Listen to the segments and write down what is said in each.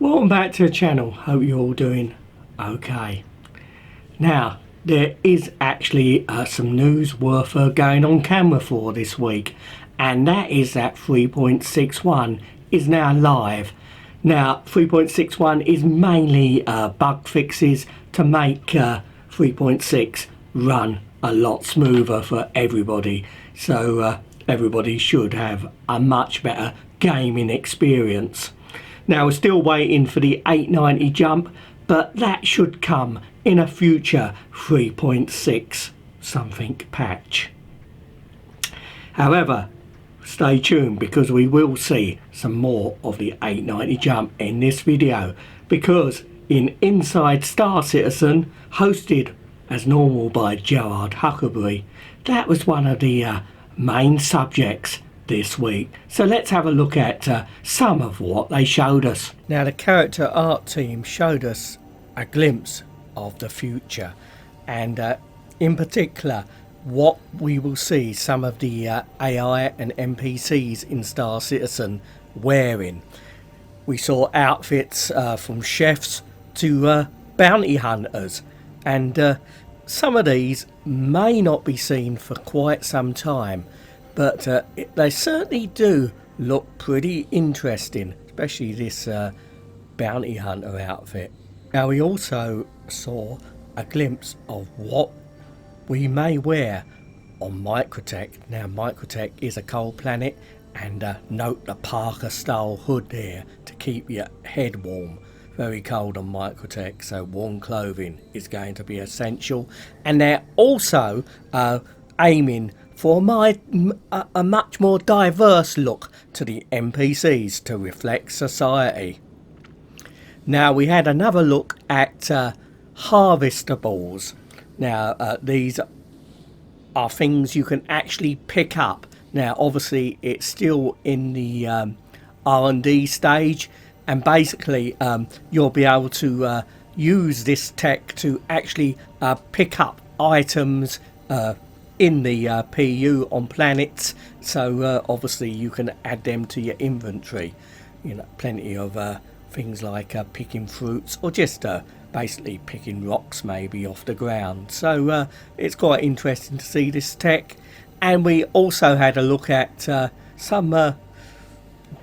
Welcome back to the channel. Hope you're all doing okay. Now, there is actually some news worth going on camera for this week, and that is that 3.61 is now live. Now, 3.61 is mainly bug fixes to make 3.6 run a lot smoother for everybody. So everybody should have a much better gaming experience. Now, we're still waiting for the 890 jump, but that should come in a future 3.6 something patch. However, stay tuned because we will see some more of the 890 jump in this video, because in Inside Star Citizen, hosted as normal by Gerard Huckleberry, that was one of the main subjects this week. So let's have a look at some of what they showed us. Now, the character art team showed us a glimpse of the future, and in particular what we will see some of the AI and NPCs in Star Citizen wearing. We saw outfits from chefs to bounty hunters, and some of these may not be seen for quite some time, but they certainly do look pretty interesting, especially this bounty hunter outfit. Now, we also saw a glimpse of what we may wear on Microtech. Now, Microtech is a cold planet, and note the Parker style hood there to keep your head warm. Very cold on Microtech, so warm clothing is going to be essential. And they're also aiming for a much more diverse look to the NPCs to reflect society. Now, we had another look at harvestables. Now, these are things you can actually pick up. Now, obviously, it's still in the R&D stage, and basically you'll be able to use this tech to actually pick up items in the PU on planets. So obviously you can add them to your inventory. You know, plenty of things like picking fruits, or just basically picking rocks maybe off the ground. So it's quite interesting to see this tech. And we also had a look at some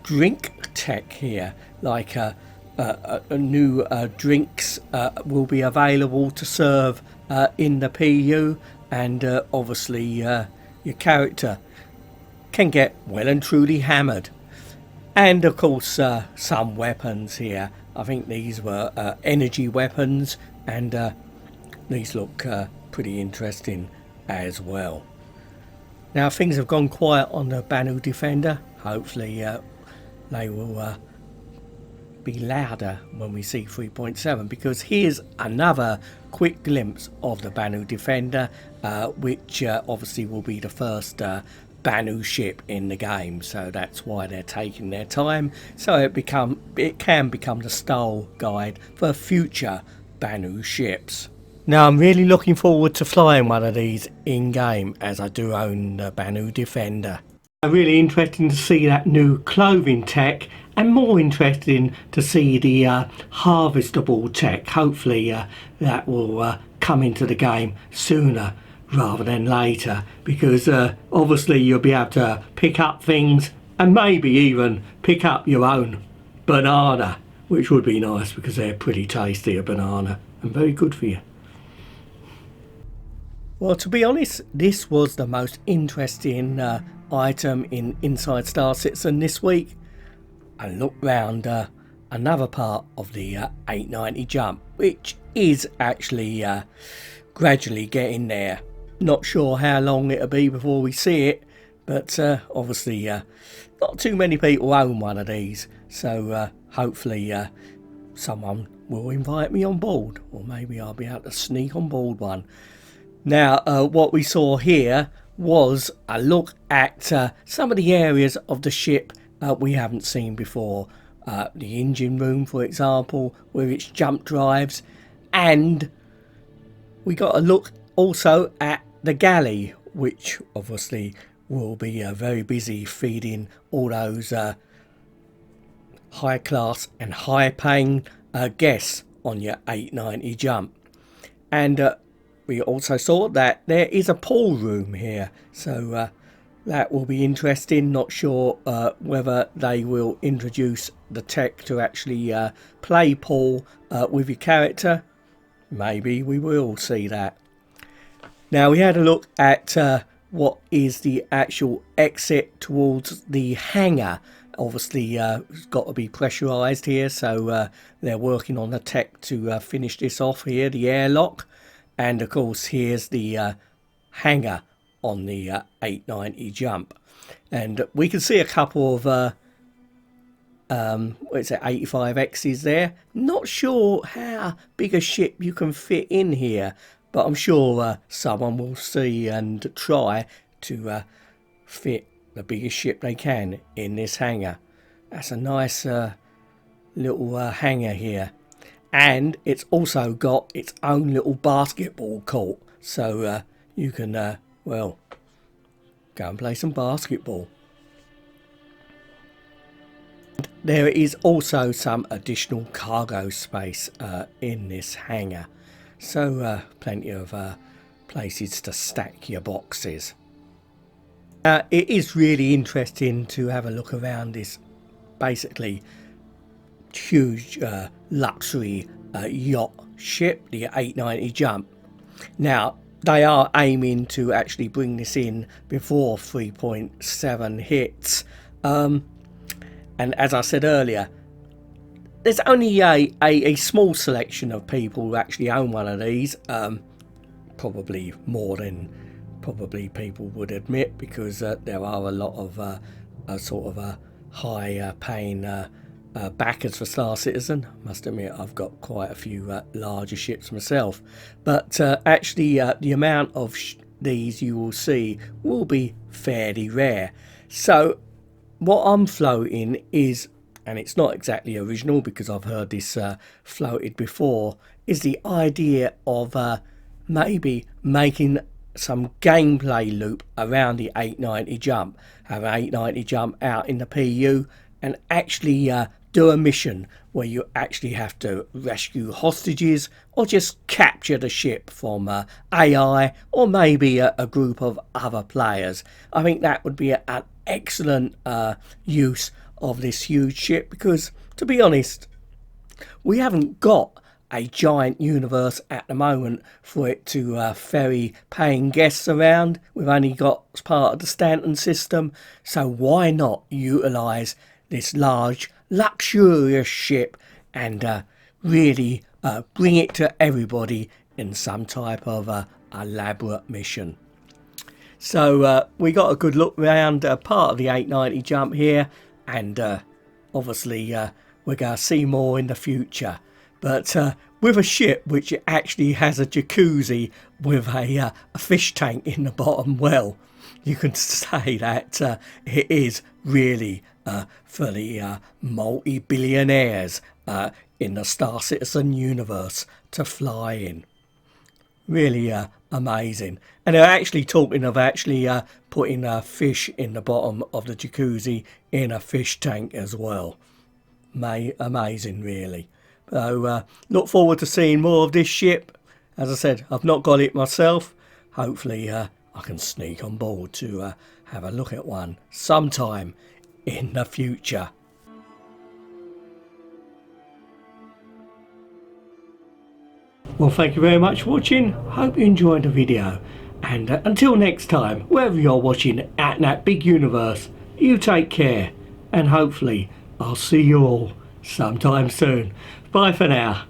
drink tech here, like new drinks will be available to serve in the PU, and obviously your character can get well and truly hammered. And of course some weapons here. I think these were energy weapons, and these look pretty interesting as well. Now, things have gone quiet on the Banu Defender. Hopefully they will be louder when we see 3.7, because here's another quick glimpse of the Banu Defender, which obviously will be the first Banu ship in the game, so that's why they're taking their time, so it can become the style guide for future Banu ships. Now, I'm really looking forward to flying one of these in game, as I do own the Banu Defender. Really interesting to see that new clothing tech, and more interesting to see the harvestable tech. Hopefully that will come into the game sooner rather than later, because obviously you'll be able to pick up things and maybe even pick up your own banana, which would be nice because they're pretty tasty, a banana, and very good for you. Well, to be honest, this was the most interesting item in Inside Star Citizen this week. A look round another part of the 890 jump, which is actually gradually getting there. Not sure how long it'll be before we see it, but obviously not too many people own one of these, so hopefully someone will invite me on board, or maybe I'll be able to sneak on board one. Now, what we saw here was a look at some of the areas of the ship we haven't seen before. The engine room, for example, with its jump drives, and we got a look also at the galley, which obviously will be very busy feeding all those high class and high paying guests on your 890 jump. And we also saw that there is a pool room here, so that will be interesting. Not sure whether they will introduce the tech to actually play pool with your character. Maybe we will see that. Now, we had a look at what is the actual exit towards the hangar. Obviously it's got to be pressurized here, so they're working on the tech to finish this off here, the airlock. And of course here's the hangar on the 890 jump, and we can see a couple of what is it, 85Xs there. Not sure how big a ship you can fit in here, but I'm sure someone will see and try to fit the biggest ship they can in this hangar. That's a nice little hangar here, and it's also got its own little basketball court, so you can well, go and play some basketball. There is also some additional cargo space in this hangar, so plenty of places to stack your boxes. It is really interesting to have a look around this basically huge luxury yacht ship, the 890 jump. Now, they are aiming to actually bring this in before 3.7 hits, and as I said earlier, there's only a small selection of people who actually own one of these, probably more than probably people would admit, because there are a lot of sort of high paying backers for Star Citizen. Must admit, I've got quite a few larger ships myself, but actually the amount of these you will see will be fairly rare. So what I'm floating is, and it's not exactly original because I've heard this floated before, is the idea of maybe making some gameplay loop around the 890 jump. Have an 890 jump out in the PU and actually do a mission where you actually have to rescue hostages or just capture the ship from AI or maybe a group of other players. I think that would be an excellent use of this huge ship, because to be honest, we haven't got a giant universe at the moment for it to ferry paying guests around. We've only got part of the Stanton system, so why not utilise this large luxurious ship and really bring it to everybody in some type of elaborate mission. So we got a good look around part of the 890 jump here, and obviously we're going to see more in the future, but with a ship which actually has a jacuzzi with a fish tank in the bottom, well, you can say that it is really for the multi-billionaires in the Star Citizen universe to fly in. Really amazing. And they're actually talking of actually putting a fish in the bottom of the jacuzzi in a fish tank as well. Amazing, really. So look forward to seeing more of this ship. As I said, I've not got it myself. Hopefully I can sneak on board to have a look at one sometime in the future. Well, thank you very much for watching. Hope you enjoyed the video, and until next time, wherever you're watching at that big universe, you take care, and hopefully I'll see you all sometime soon. Bye for now.